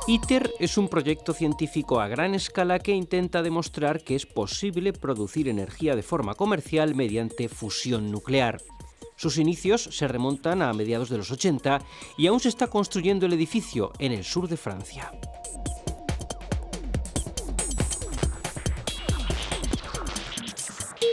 ITER es un proyecto científico a gran escala que intenta demostrar que es posible producir energía de forma comercial mediante fusión nuclear. Sus inicios se remontan a mediados de los 80 y aún se está construyendo el edificio en el sur de Francia.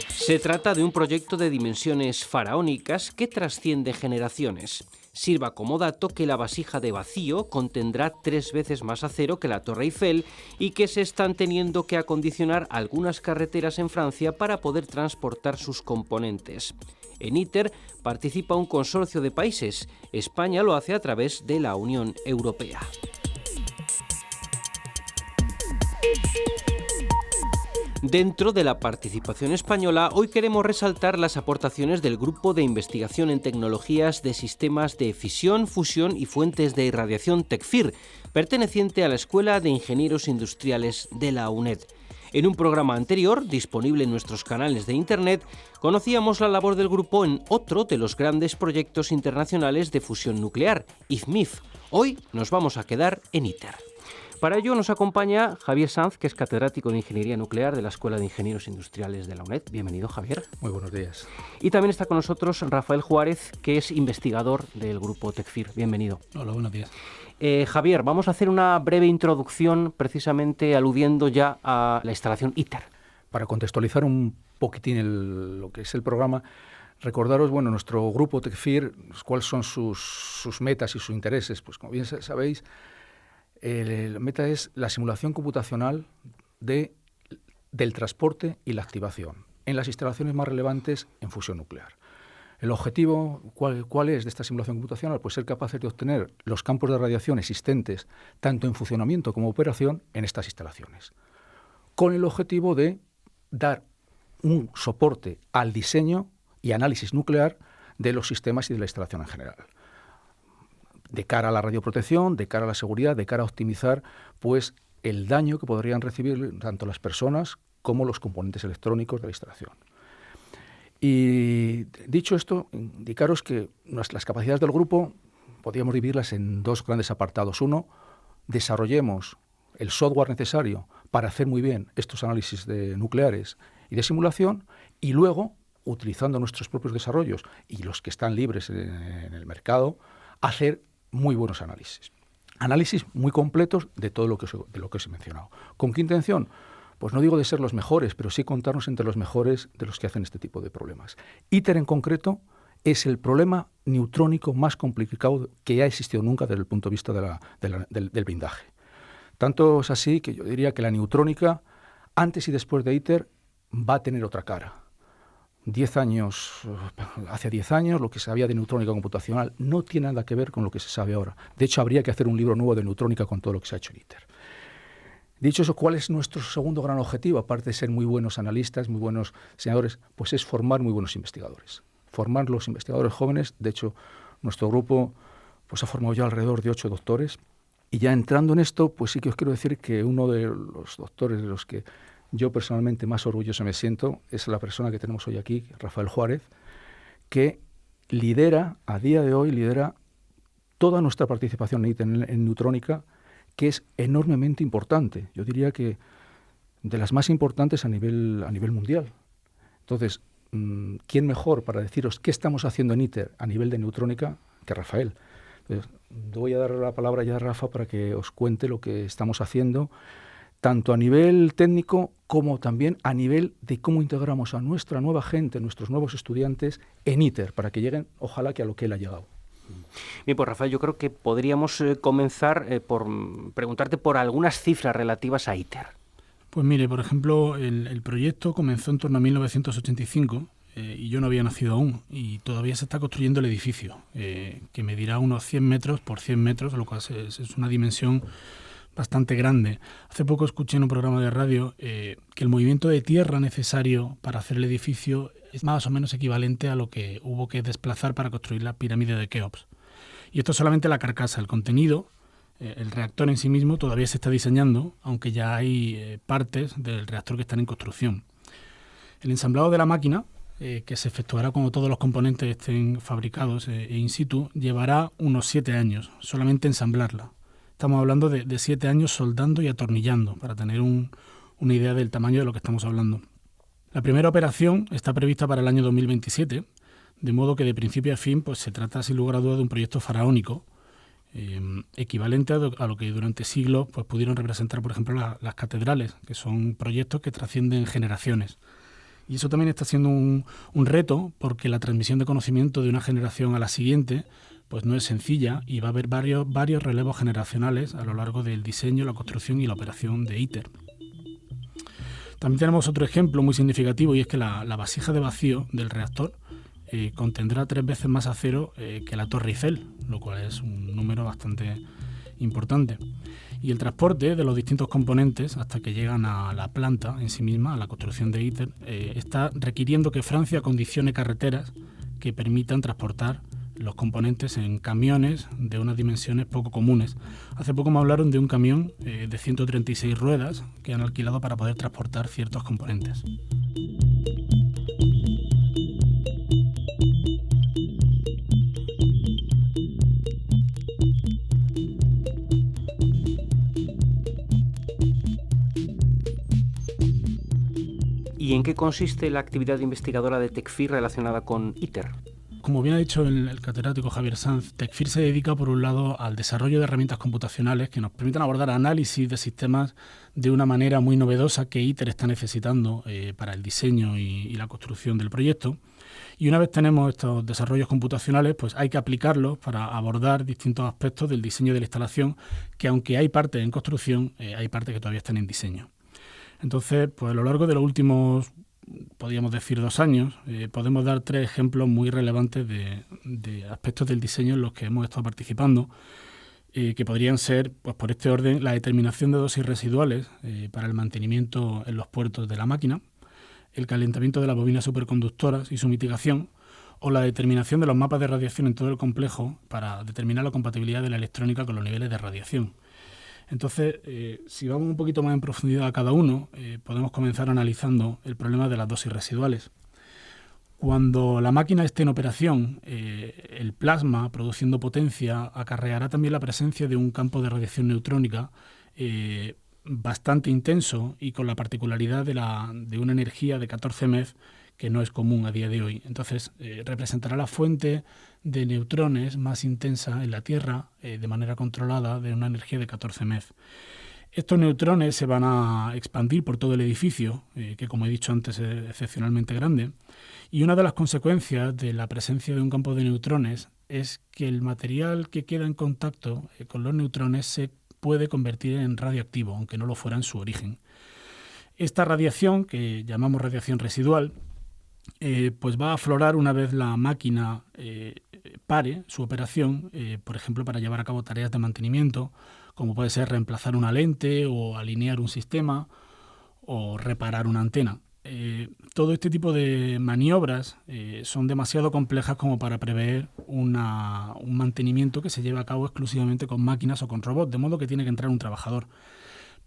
Se trata de un proyecto de dimensiones faraónicas que trasciende generaciones. Sirva como dato que la vasija de vacío contendrá 3 veces más acero que la Torre Eiffel y que se están teniendo que acondicionar algunas carreteras en Francia para poder transportar sus componentes. En ITER participa un consorcio de países. España lo hace a través de la Unión Europea. Dentro de la participación española, hoy queremos resaltar las aportaciones del Grupo de Investigación en Tecnologías de Sistemas de Fisión, Fusión y Fuentes de Irradiación TECFIR, perteneciente a la Escuela de Ingenieros Industriales de la UNED. En un programa anterior, disponible en nuestros canales de Internet, conocíamos la labor del grupo en otro de los grandes proyectos internacionales de fusión nuclear, IFMIF. Hoy nos vamos a quedar en ITER. Para ello nos acompaña Javier Sanz, que es catedrático de Ingeniería Nuclear de la Escuela de Ingenieros Industriales de la UNED. Bienvenido, Javier. Muy buenos días. Y también está con nosotros Rafael Juárez, que es investigador del grupo TECFIR. Bienvenido. Hola, buenos días. Javier, vamos a hacer una breve introducción precisamente aludiendo ya a la instalación ITER. Para contextualizar un poquitín lo que es el programa, recordaros, nuestro grupo TECFIR, cuáles son sus metas y sus intereses. Pues como bien sabéis, la meta es la simulación computacional del transporte y la activación en las instalaciones más relevantes en fusión nuclear. El objetivo, ¿cuál es de esta simulación computacional? Pues ser capaces de obtener los campos de radiación existentes, tanto en funcionamiento como operación, en estas instalaciones, con el objetivo de dar un soporte al diseño y análisis nuclear de los sistemas y de la instalación en general, de cara a la radioprotección, de cara a la seguridad, de cara a optimizar pues el daño que podrían recibir tanto las personas como los componentes electrónicos de la instalación. Y dicho esto, indicaros que las capacidades del grupo podríamos dividirlas en 2 grandes apartados. Uno, desarrollemos el software necesario para hacer muy bien estos análisis nucleares y de simulación, y luego, utilizando nuestros propios desarrollos y los que están libres en el mercado, hacer muy buenos análisis muy completos de todo lo que os he mencionado. ¿Con qué intención? Pues no digo de ser los mejores, pero sí contarnos entre los mejores de los que hacen este tipo de problemas. ITER en concreto es el problema neutrónico más complicado que ha existido nunca desde el punto de vista del blindaje. Tanto es así que yo diría que la neutrónica, antes y después de ITER, va a tener otra cara. Hace 10 años lo que se sabía de neutrónica computacional no tiene nada que ver con lo que se sabe ahora. De hecho, habría que hacer un libro nuevo de neutrónica con todo lo que se ha hecho en ITER. Dicho eso, ¿cuál es nuestro segundo gran objetivo? Aparte de ser muy buenos analistas, muy buenos diseñadores, pues es formar muy buenos investigadores. Formar los investigadores jóvenes. De hecho, nuestro grupo pues ha formado ya alrededor de 8 doctores. Y ya entrando en esto, pues sí que os quiero decir que uno de los doctores de los que yo personalmente más orgulloso me siento es la persona que tenemos hoy aquí, Rafael Juárez, que a día de hoy, lidera toda nuestra participación en neutrónica, que es enormemente importante. Yo diría que de las más importantes a nivel mundial. Entonces, ¿quién mejor para deciros qué estamos haciendo en ITER a nivel de neutrónica que Rafael? Entonces, voy a dar la palabra ya a Rafa para que os cuente lo que estamos haciendo, tanto a nivel técnico como también a nivel de cómo integramos a nuestra nueva gente, nuestros nuevos estudiantes en ITER, para que lleguen, ojalá, que a lo que él ha llegado. Bien, pues Rafael, yo creo que podríamos comenzar por preguntarte por algunas cifras relativas a ITER. Pues mire, por ejemplo, el proyecto comenzó en torno a 1985 y yo no había nacido aún, y todavía se está construyendo el edificio, que medirá unos 100 metros por 100 metros, lo cual es una dimensión bastante grande. Hace poco escuché en un programa de radio que el movimiento de tierra necesario para hacer el edificio es más o menos equivalente a lo que hubo que desplazar para construir la pirámide de Keops. Y esto es solamente la carcasa. El contenido El reactor en sí mismo todavía se está diseñando, aunque ya hay partes del reactor que están en construcción. El ensamblado de la máquina, que se efectuará cuando todos los componentes estén fabricados in situ, llevará unos 7 años, solamente ensamblarla. Estamos hablando de 7 años soldando y atornillando, para tener una idea del tamaño de lo que estamos hablando. La primera operación está prevista para el año 2027, de modo que de principio a fin pues, se trata sin lugar a dudas de un proyecto faraónico, equivalente a lo que durante siglos pues, pudieron representar, por ejemplo, las catedrales, que son proyectos que trascienden generaciones. Y eso también está siendo un reto, porque la transmisión de conocimiento de una generación a la siguiente pues no es sencilla, y va a haber varios relevos generacionales a lo largo del diseño, la construcción y la operación de ITER. También tenemos otro ejemplo muy significativo, y es que la vasija de vacío del reactor contendrá 3 veces más acero que la Torre Eiffel, lo cual es un número bastante importante. Y el transporte de los distintos componentes hasta que llegan a la planta en sí misma, a la construcción de ITER, está requiriendo que Francia acondicione carreteras que permitan transportar los componentes en camiones de unas dimensiones poco comunes. Hace poco me hablaron de un camión de 136 ruedas que han alquilado para poder transportar ciertos componentes. ¿Y en qué consiste la actividad investigadora de Tecfir relacionada con ITER? Como bien ha dicho el catedrático Javier Sanz, Tecfir se dedica, por un lado, al desarrollo de herramientas computacionales que nos permitan abordar análisis de sistemas de una manera muy novedosa que ITER está necesitando para el diseño y la construcción del proyecto. Y una vez tenemos estos desarrollos computacionales, pues hay que aplicarlos para abordar distintos aspectos del diseño de la instalación, que aunque hay partes en construcción, hay partes que todavía están en diseño. Entonces, pues a lo largo de los últimos, podríamos decir, 2 años, podemos dar 3 ejemplos muy relevantes de aspectos del diseño en los que hemos estado participando, que podrían ser, pues por este orden, la determinación de dosis residuales para el mantenimiento en los puertos de la máquina, el calentamiento de las bobinas superconductoras y su mitigación, o la determinación de los mapas de radiación en todo el complejo para determinar la compatibilidad de la electrónica con los niveles de radiación. Entonces, si vamos un poquito más en profundidad a cada uno, podemos comenzar analizando el problema de las dosis residuales. Cuando la máquina esté en operación, el plasma, produciendo potencia, acarreará también la presencia de un campo de radiación neutrónica bastante intenso y con la particularidad de una energía de 14 MeV, que no es común a día de hoy. Entonces, representará la fuente de neutrones más intensa en la Tierra, de manera controlada, de una energía de 14 MeV. Estos neutrones se van a expandir por todo el edificio, que como he dicho antes es excepcionalmente grande, y una de las consecuencias de la presencia de un campo de neutrones es que el material que queda en contacto con los neutrones se puede convertir en radioactivo, aunque no lo fuera en su origen. Esta radiación, que llamamos radiación residual, pues va a aflorar una vez la máquina pare su operación, por ejemplo, para llevar a cabo tareas de mantenimiento, como puede ser reemplazar una lente o alinear un sistema o reparar una antena. Todo este tipo de maniobras son demasiado complejas como para prever un mantenimiento que se lleve a cabo exclusivamente con máquinas o con robots, de modo que tiene que entrar un trabajador.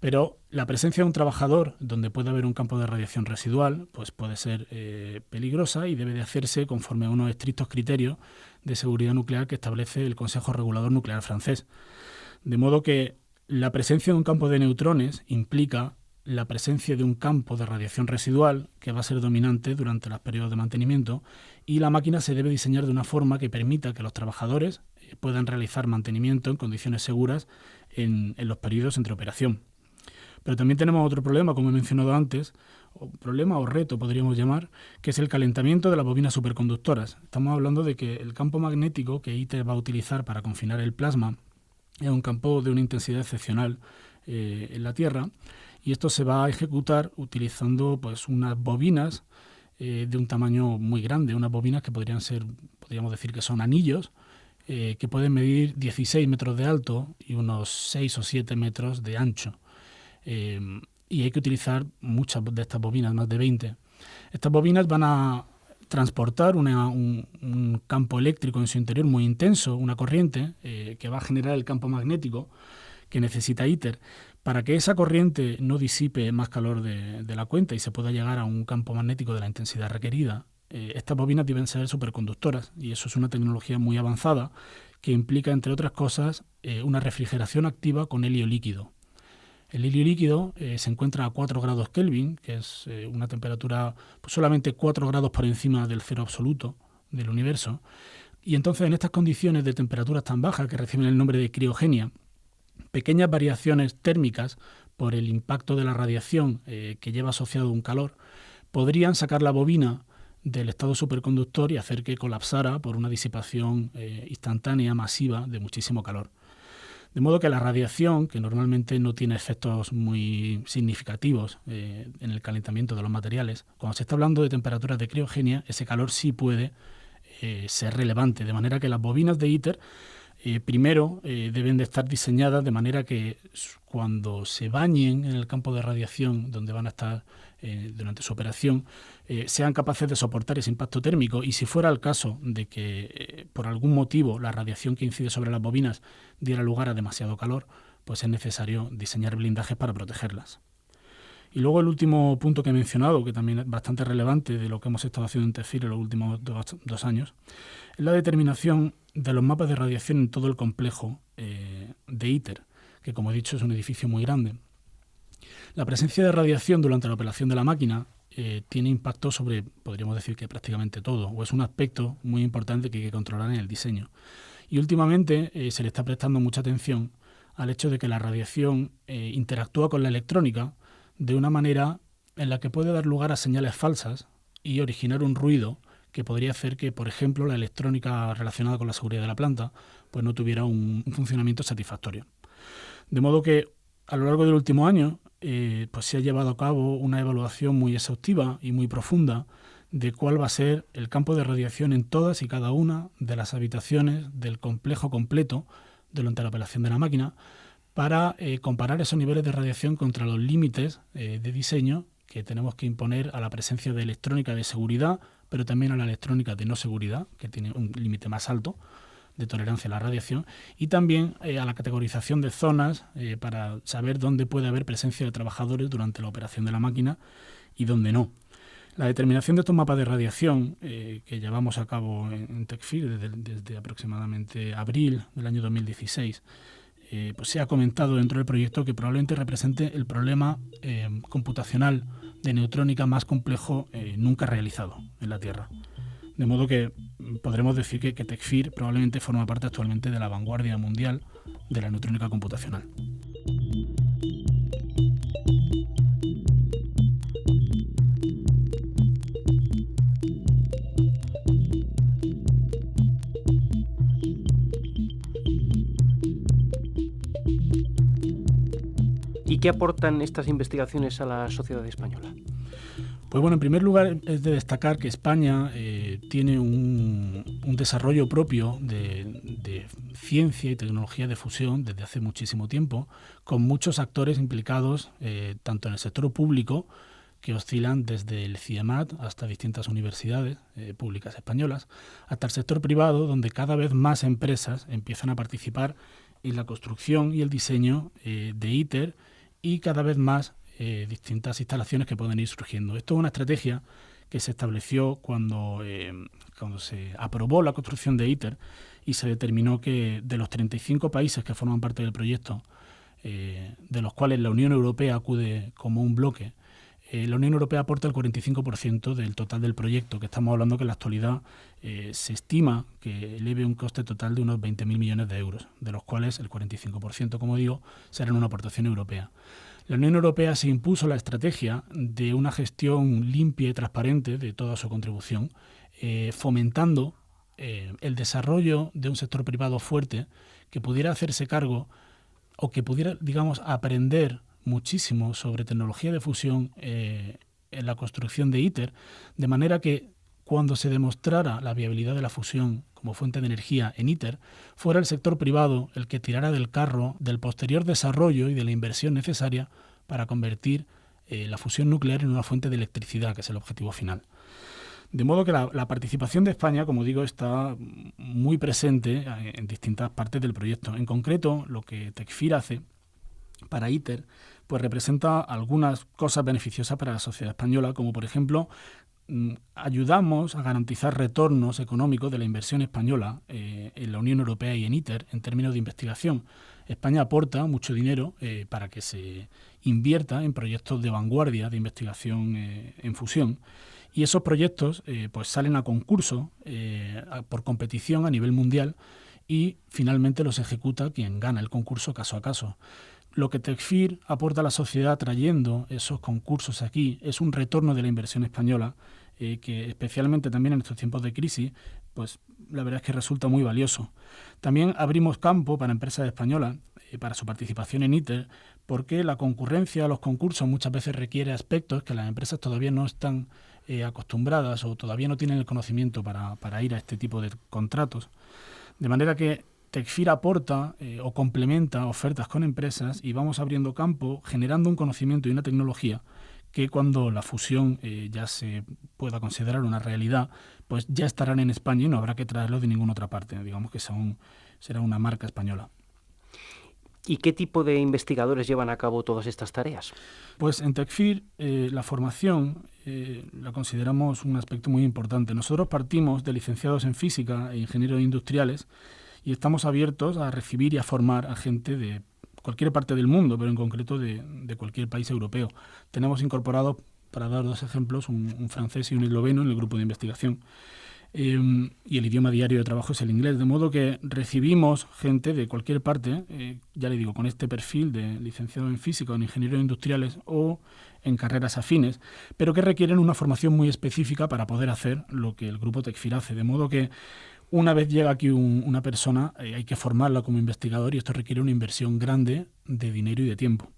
Pero la presencia de un trabajador donde puede haber un campo de radiación residual pues puede ser peligrosa y debe de hacerse conforme a unos estrictos criterios de seguridad nuclear que establece el Consejo Regulador Nuclear francés. De modo que la presencia de un campo de neutrones implica la presencia de un campo de radiación residual que va a ser dominante durante los periodos de mantenimiento, y la máquina se debe diseñar de una forma que permita que los trabajadores puedan realizar mantenimiento en condiciones seguras en los periodos entre operación. Pero también tenemos otro problema, como he mencionado antes, problema o reto podríamos llamar, que es el calentamiento de las bobinas superconductoras. Estamos hablando de que el campo magnético que ITER va a utilizar para confinar el plasma es un campo de una intensidad excepcional en la Tierra, y esto se va a ejecutar utilizando pues unas bobinas de un tamaño muy grande, unas bobinas que podríamos decir que son anillos, que pueden medir 16 metros de alto y unos 6 o 7 metros de ancho. Y hay que utilizar muchas de estas bobinas, más de 20. Estas bobinas van a transportar un campo eléctrico en su interior muy intenso, una corriente que va a generar el campo magnético, que necesita ITER, para que esa corriente no disipe más calor de la cuenta y se pueda llegar a un campo magnético de la intensidad requerida, estas bobinas deben ser superconductoras, y eso es una tecnología muy avanzada que implica, entre otras cosas, una refrigeración activa con helio líquido. El helio líquido se encuentra a 4 grados Kelvin, que es una temperatura pues, solamente 4 grados por encima del cero absoluto del universo. Y entonces, en estas condiciones de temperaturas tan bajas, que reciben el nombre de criogenia, pequeñas variaciones térmicas por el impacto de la radiación que lleva asociado un calor, podrían sacar la bobina del estado superconductor y hacer que colapsara por una disipación instantánea, masiva, de muchísimo calor. De modo que la radiación, que normalmente no tiene efectos muy significativos en el calentamiento de los materiales, cuando se está hablando de temperaturas de criogenia, ese calor sí puede ser relevante, de manera que las bobinas de ITER primero deben de estar diseñadas de manera que cuando se bañen en el campo de radiación donde van a estar durante su operación, sean capaces de soportar ese impacto térmico, y si fuera el caso de que por algún motivo la radiación que incide sobre las bobinas diera lugar a demasiado calor, pues es necesario diseñar blindajes para protegerlas. Y luego el último punto que he mencionado, que también es bastante relevante de lo que hemos estado haciendo en TECFIR en los últimos dos años, es la determinación de los mapas de radiación en todo el complejo de ITER, que como he dicho es un edificio muy grande. La presencia de radiación durante la operación de la máquina tiene impacto sobre, podríamos decir que prácticamente todo, o es un aspecto muy importante que hay que controlar en el diseño. Y últimamente se le está prestando mucha atención al hecho de que la radiación interactúa con la electrónica de una manera en la que puede dar lugar a señales falsas y originar un ruido que podría hacer que, por ejemplo, la electrónica relacionada con la seguridad de la planta pues no tuviera un funcionamiento satisfactorio. De modo que a lo largo del último año pues se ha llevado a cabo una evaluación muy exhaustiva y muy profunda de cuál va a ser el campo de radiación en todas y cada una de las habitaciones del complejo completo durante la operación de la máquina, para comparar esos niveles de radiación contra los límites de diseño que tenemos que imponer a la presencia de electrónica de seguridad, pero también a la electrónica de no seguridad, que tiene un límite más alto de tolerancia a la radiación, y también a la categorización de zonas para saber dónde puede haber presencia de trabajadores durante la operación de la máquina y dónde no. La determinación de estos mapas de radiación que llevamos a cabo en TECFIR desde aproximadamente abril del año 2016, pues se ha comentado dentro del proyecto que probablemente represente el problema computacional de neutrónica más complejo nunca realizado en la Tierra. De modo que podremos decir que TECFIR probablemente forma parte actualmente de la vanguardia mundial de la neutrónica computacional. ¿Y qué aportan estas investigaciones a la sociedad española? Pues bueno, en primer lugar es de destacar que España tiene un desarrollo propio de ciencia y tecnología de fusión desde hace muchísimo tiempo, con muchos actores implicados tanto en el sector público, que oscilan desde el CIEMAT hasta distintas universidades públicas españolas, hasta el sector privado, donde cada vez más empresas empiezan a participar en la construcción y el diseño de ITER, y cada vez más distintas instalaciones que pueden ir surgiendo. Esto es una estrategia que se estableció cuando se aprobó la construcción de ITER y se determinó que de los 35 países que forman parte del proyecto, de los cuales la Unión Europea acude como un bloque, la Unión Europea aporta el 45% del total del proyecto, que estamos hablando que en la actualidad se estima que eleve un coste total de unos 20.000 millones de euros, de los cuales el 45%, como digo, serán una aportación europea. La Unión Europea se impuso la estrategia de una gestión limpia y transparente de toda su contribución, fomentando el desarrollo de un sector privado fuerte que pudiera hacerse cargo o que pudiera, digamos, aprender muchísimo sobre tecnología de fusión en la construcción de ITER, de manera que cuando se demostrara la viabilidad de la fusión como fuente de energía en ITER, fuera el sector privado el que tirara del carro del posterior desarrollo y de la inversión necesaria para convertir la fusión nuclear en una fuente de electricidad, que es el objetivo final. De modo que la participación de España, como digo, está muy presente en distintas partes del proyecto. En concreto, lo que TECFIR hace para ITER, pues representa algunas cosas beneficiosas para la sociedad española, como por ejemplo ayudamos a garantizar retornos económicos de la inversión española en la Unión Europea y en ITER en términos de investigación. España aporta mucho dinero para que se invierta en proyectos de vanguardia de investigación en fusión, y esos proyectos pues salen a concurso por competición a nivel mundial y finalmente los ejecuta quien gana el concurso caso a caso. Lo que Tecfir aporta a la sociedad trayendo esos concursos aquí es un retorno de la inversión española que especialmente también en estos tiempos de crisis, pues la verdad es que resulta muy valioso. También abrimos campo para empresas españolas para su participación en ITER, porque la concurrencia a los concursos muchas veces requiere aspectos que las empresas todavía no están acostumbradas o todavía no tienen el conocimiento para ir a este tipo de contratos. De manera que Tecfir aporta o complementa ofertas con empresas y vamos abriendo campo, generando un conocimiento y una tecnología que cuando la fusión ya se pueda considerar una realidad, pues ya estarán en España y no habrá que traerlos de ninguna otra parte. Digamos que será una marca española. ¿Y qué tipo de investigadores llevan a cabo todas estas tareas? Pues en Tecfir la formación la consideramos un aspecto muy importante. Nosotros partimos de licenciados en física e ingenieros industriales y estamos abiertos a recibir y a formar a gente de cualquier parte del mundo, pero en concreto de cualquier país europeo. Tenemos incorporados, para dar dos ejemplos, un francés y un esloveno en el grupo de investigación. Y el idioma diario de trabajo es el inglés, de modo que recibimos gente de cualquier parte, ya le digo, con este perfil de licenciado en física o en ingenieros industriales o en carreras afines, pero que requieren una formación muy específica para poder hacer lo que el grupo Tecfir hace, de modo que una vez llega aquí una persona, hay que formarla como investigador y esto requiere una inversión grande de dinero y de tiempo.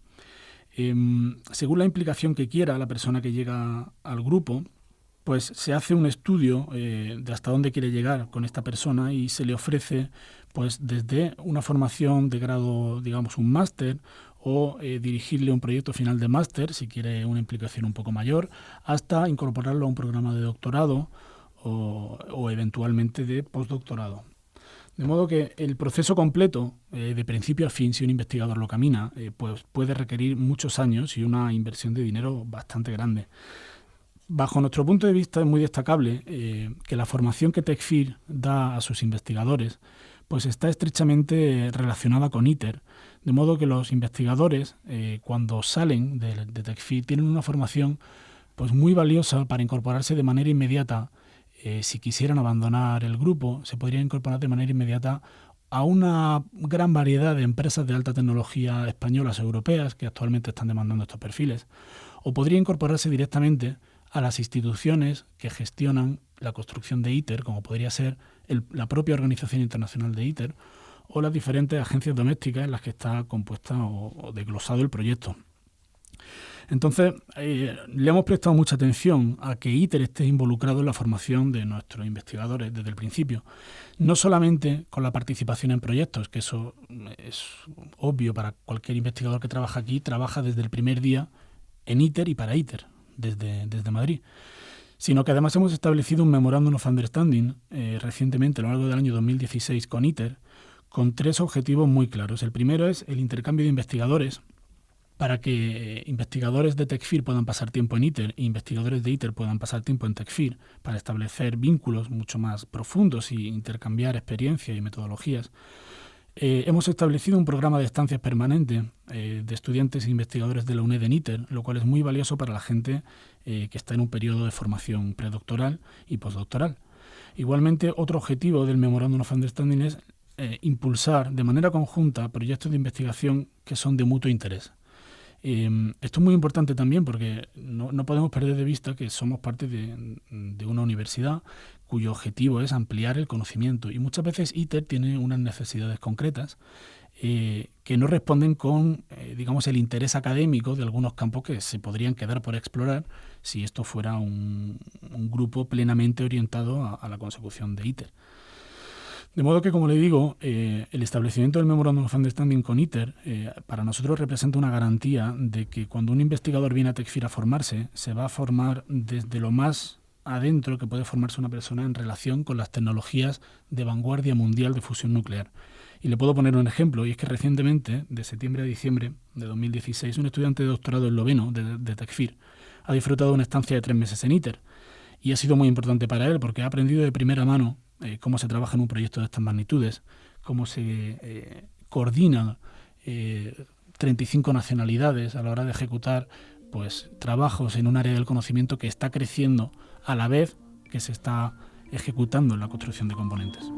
Según la implicación que quiera la persona que llega al grupo, pues se hace un estudio de hasta dónde quiere llegar con esta persona y se le ofrece pues desde una formación de grado, digamos un máster, o dirigirle un proyecto final de máster, si quiere una implicación un poco mayor, hasta incorporarlo a un programa de doctorado o eventualmente de postdoctorado. De modo que el proceso completo, de principio a fin, si un investigador lo camina, pues puede requerir muchos años y una inversión de dinero bastante grande. Bajo nuestro punto de vista es muy destacable que la formación que Tecfir da a sus investigadores pues está estrechamente relacionada con ITER, de modo que los investigadores cuando salen de Tecfir tienen una formación pues muy valiosa para incorporarse de manera inmediata. Si quisieran abandonar el grupo, se podrían incorporar de manera inmediata a una gran variedad de empresas de alta tecnología españolas o europeas que actualmente están demandando estos perfiles, o podría incorporarse directamente a las instituciones que gestionan la construcción de ITER, como podría ser la propia Organización Internacional de ITER, o las diferentes agencias domésticas en las que está compuesta o desglosado el proyecto. Entonces, le hemos prestado mucha atención a que ITER esté involucrado en la formación de nuestros investigadores desde el principio. No solamente con la participación en proyectos, que eso es obvio para cualquier investigador que trabaja aquí, trabaja desde el primer día en ITER y para ITER, desde Madrid, sino que además hemos establecido un Memorandum of Understanding recientemente, a lo largo del año 2016, con ITER, con 3 objetivos muy claros. El primero es el intercambio de investigadores, para que investigadores de Tecfir puedan pasar tiempo en ITER e investigadores de ITER puedan pasar tiempo en Tecfir, para establecer vínculos mucho más profundos y intercambiar experiencias y metodologías. Hemos establecido un programa de estancias permanentes de estudiantes e investigadores de la UNED en ITER, lo cual es muy valioso para la gente que está en un periodo de formación predoctoral y postdoctoral. Igualmente, otro objetivo del Memorandum of Understanding es impulsar de manera conjunta proyectos de investigación que son de mutuo interés. Esto es muy importante también porque no podemos perder de vista que somos parte de una universidad cuyo objetivo es ampliar el conocimiento y muchas veces ITER tiene unas necesidades concretas que no responden con digamos el interés académico de algunos campos que se podrían quedar por explorar si esto fuera un grupo plenamente orientado a la consecución de ITER. De modo que, como le digo, el establecimiento del Memorandum of Understanding con ITER para nosotros representa una garantía de que cuando un investigador viene a Tecfir a formarse, se va a formar desde lo más adentro que puede formarse una persona en relación con las tecnologías de vanguardia mundial de fusión nuclear. Y le puedo poner un ejemplo, y es que recientemente, de septiembre a diciembre de 2016, un estudiante de doctorado esloveno de TechFir ha disfrutado de una estancia de 3 meses en ITER. Y ha sido muy importante para él porque ha aprendido de primera mano cómo se trabaja en un proyecto de estas magnitudes, cómo se coordinan 35 nacionalidades a la hora de ejecutar pues trabajos en un área del conocimiento que está creciendo a la vez que se está ejecutando en la construcción de componentes.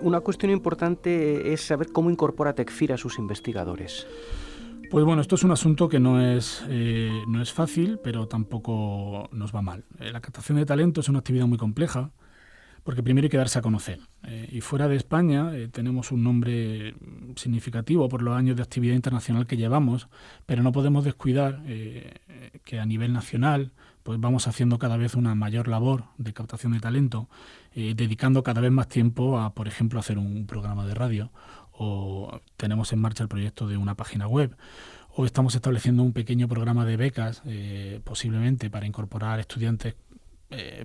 Una cuestión importante es saber cómo incorpora TechFir a sus investigadores. Pues bueno, esto es un asunto que no es fácil, pero tampoco nos va mal. La captación de talento es una actividad muy compleja, porque primero hay que darse a conocer. Y fuera de España tenemos un nombre significativo por los años de actividad internacional que llevamos, pero no podemos descuidar que a nivel nacional pues vamos haciendo cada vez una mayor labor de captación de talento, dedicando cada vez más tiempo a, por ejemplo, hacer un programa de radio, o tenemos en marcha el proyecto de una página web, o estamos estableciendo un pequeño programa de becas, posiblemente para incorporar estudiantes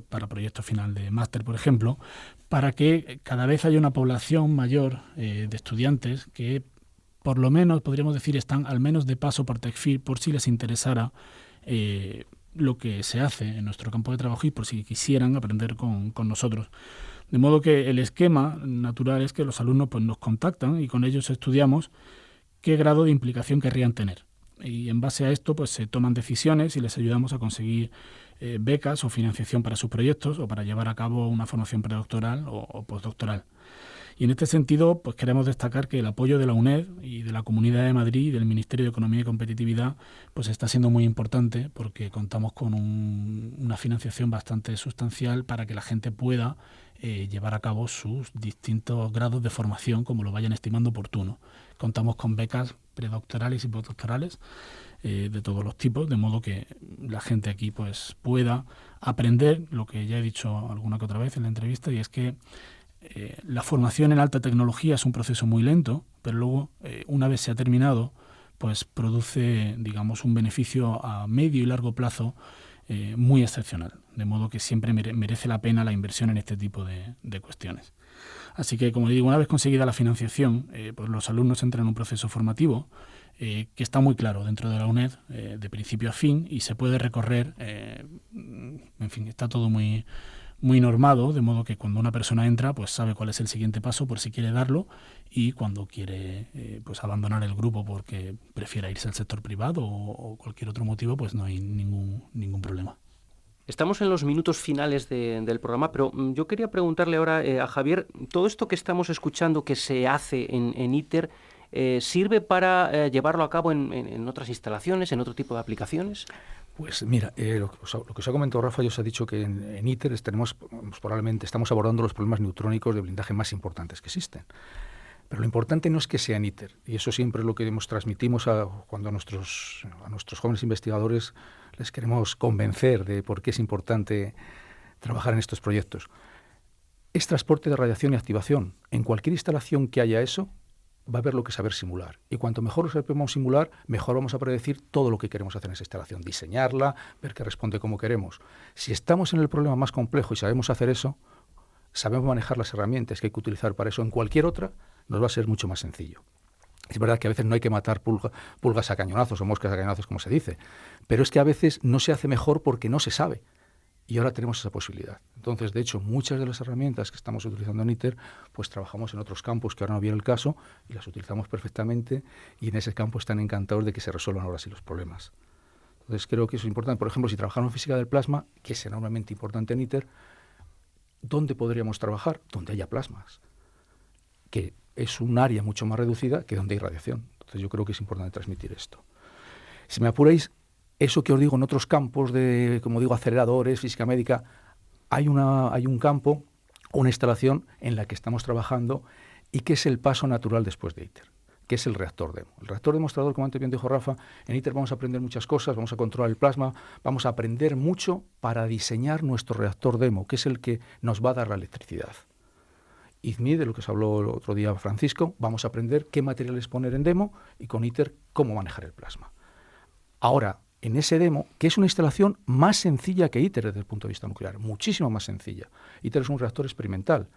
para proyectos final de máster, por ejemplo, para que cada vez haya una población mayor de estudiantes que, por lo menos, podríamos decir, están al menos de paso por TechFir, por si les interesara lo que se hace en nuestro campo de trabajo y por si quisieran aprender con nosotros. De modo que el esquema natural es que los alumnos pues, nos contactan y con ellos estudiamos qué grado de implicación querrían tener. Y en base a esto pues se toman decisiones y les ayudamos a conseguir becas o financiación para sus proyectos o para llevar a cabo una formación predoctoral o postdoctoral. Y en este sentido, pues queremos destacar que el apoyo de la UNED y de la Comunidad de Madrid y del Ministerio de Economía y Competitividad pues está siendo muy importante porque contamos con una financiación bastante sustancial para que la gente pueda llevar a cabo sus distintos grados de formación como lo vayan estimando oportuno. Contamos con becas predoctorales y postdoctorales de todos los tipos, de modo que la gente aquí pues pueda aprender lo que ya he dicho alguna que otra vez en la entrevista, y es que la formación en alta tecnología es un proceso muy lento, pero luego, una vez se ha terminado, pues produce, digamos, un beneficio a medio y largo plazo muy excepcional. De modo que siempre merece la pena la inversión en este tipo de cuestiones. Así que, como digo, una vez conseguida la financiación, pues los alumnos entran en un proceso formativo que está muy claro dentro de la UNED, de principio a fin, y se puede recorrer, en fin, está todo muy normado, de modo que cuando una persona entra, pues sabe cuál es el siguiente paso por si quiere darlo, y cuando quiere pues abandonar el grupo porque prefiera irse al sector privado o cualquier otro motivo, pues no hay ningún problema. Estamos en los minutos finales del programa, pero yo quería preguntarle ahora a Javier, ¿todo esto que estamos escuchando que se hace en ITER sirve para llevarlo a cabo en otras instalaciones, en otro tipo de aplicaciones? Pues mira, lo que os ha comentado Rafa, ya os ha dicho que en ITER probablemente estamos abordando los problemas neutrónicos de blindaje más importantes que existen. Pero lo importante no es que sea en ITER, y eso siempre es lo que transmitimos cuando a nuestros jóvenes investigadores les queremos convencer de por qué es importante trabajar en estos proyectos. Es transporte de radiación y activación. En cualquier instalación que haya eso, va a haber lo que saber simular. Y cuanto mejor lo sepamos simular, mejor vamos a predecir todo lo que queremos hacer en esa instalación. Diseñarla, ver que responde como queremos. Si estamos en el problema más complejo y sabemos hacer eso, sabemos manejar las herramientas que hay que utilizar para eso en cualquier otra, nos va a ser mucho más sencillo. Es verdad que a veces no hay que matar pulgas a cañonazos o moscas a cañonazos, como se dice, pero es que a veces no se hace mejor porque no se sabe. Y ahora tenemos esa posibilidad. Entonces, de hecho, muchas de las herramientas que estamos utilizando en ITER, pues trabajamos en otros campos que ahora no viene el caso y las utilizamos perfectamente, y en ese campo están encantados de que se resuelvan ahora sí los problemas. Entonces, creo que eso es importante. Por ejemplo, si trabajamos en física del plasma, que es enormemente importante en ITER, ¿dónde podríamos trabajar? Donde haya plasmas, que es un área mucho más reducida que donde hay radiación. Entonces, yo creo que es importante transmitir esto. Si me apuráis, eso que os digo en otros campos de, como digo, aceleradores, física médica, hay un campo, una instalación en la que estamos trabajando y que es el paso natural después de ITER, que es el reactor demo. El reactor demostrador, como antes bien dijo Rafa, en ITER vamos a aprender muchas cosas, vamos a controlar el plasma, vamos a aprender mucho para diseñar nuestro reactor demo, que es el que nos va a dar la electricidad. IZMI, de lo que se habló el otro día Francisco, vamos a aprender qué materiales poner en demo y con ITER cómo manejar el plasma. Ahora, en ese demo, que es una instalación más sencilla que ITER desde el punto de vista nuclear, muchísimo más sencilla. ITER es un reactor experimental,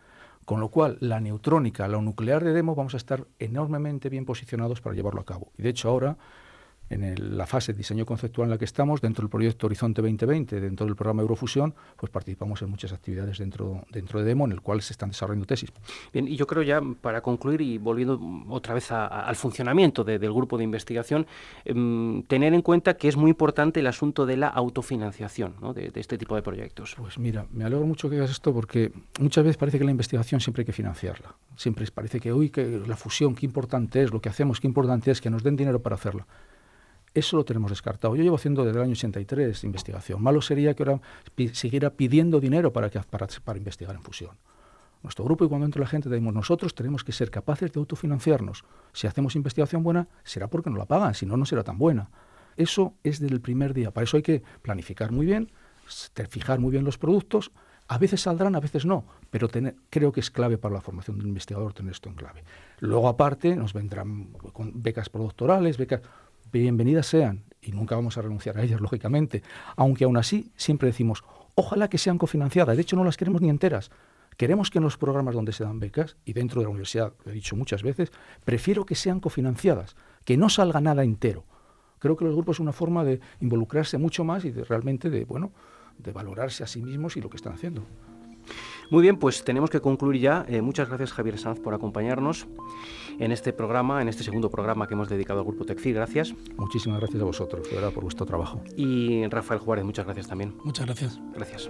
con lo cual la neutrónica, la nuclear de demo, vamos a estar enormemente bien posicionados para llevarlo a cabo. Y de hecho ahora, en la fase de diseño conceptual en la que estamos, dentro del proyecto Horizonte 2020, dentro del programa Eurofusión, pues participamos en muchas actividades dentro de demo, en el cual se están desarrollando tesis. Bien, y yo creo ya, para concluir y volviendo otra vez al funcionamiento del grupo de investigación, tener en cuenta que es muy importante el asunto de la autofinanciación, ¿no?, de este tipo de proyectos. Pues mira, me alegro mucho que digas esto, porque muchas veces parece que la investigación siempre hay que financiarla. Siempre parece que, que la fusión, qué importante es, lo que hacemos, qué importante es que nos den dinero para hacerla. Eso lo tenemos descartado. Yo llevo haciendo desde el año 83 investigación. Malo sería que ahora siguiera pidiendo dinero para investigar en fusión. Nuestro grupo, y cuando entra la gente, nosotros tenemos que ser capaces de autofinanciarnos. Si hacemos investigación buena, será porque nos la pagan, si no, no será tan buena. Eso es desde el primer día. Para eso hay que planificar muy bien, fijar muy bien los productos. A veces saldrán, a veces no, pero creo que es clave para la formación del investigador tener esto en clave. Luego, aparte, nos vendrán con becas postdoctorales, becas... Bienvenidas sean, y nunca vamos a renunciar a ellas, lógicamente, aunque aún así siempre decimos, ojalá que sean cofinanciadas, de hecho no las queremos ni enteras, queremos que en los programas donde se dan becas, y dentro de la universidad, lo he dicho muchas veces, prefiero que sean cofinanciadas, que no salga nada entero. Creo que los grupos es una forma de involucrarse mucho más y de realmente de valorarse a sí mismos y lo que están haciendo. Muy bien, pues tenemos que concluir ya. Muchas gracias, Javier Sanz, por acompañarnos en este programa, en este segundo programa que hemos dedicado al Grupo TECFIR. Gracias. Muchísimas gracias a vosotros, de verdad, por vuestro trabajo. Y Rafael Juárez, muchas gracias también. Muchas gracias. Gracias.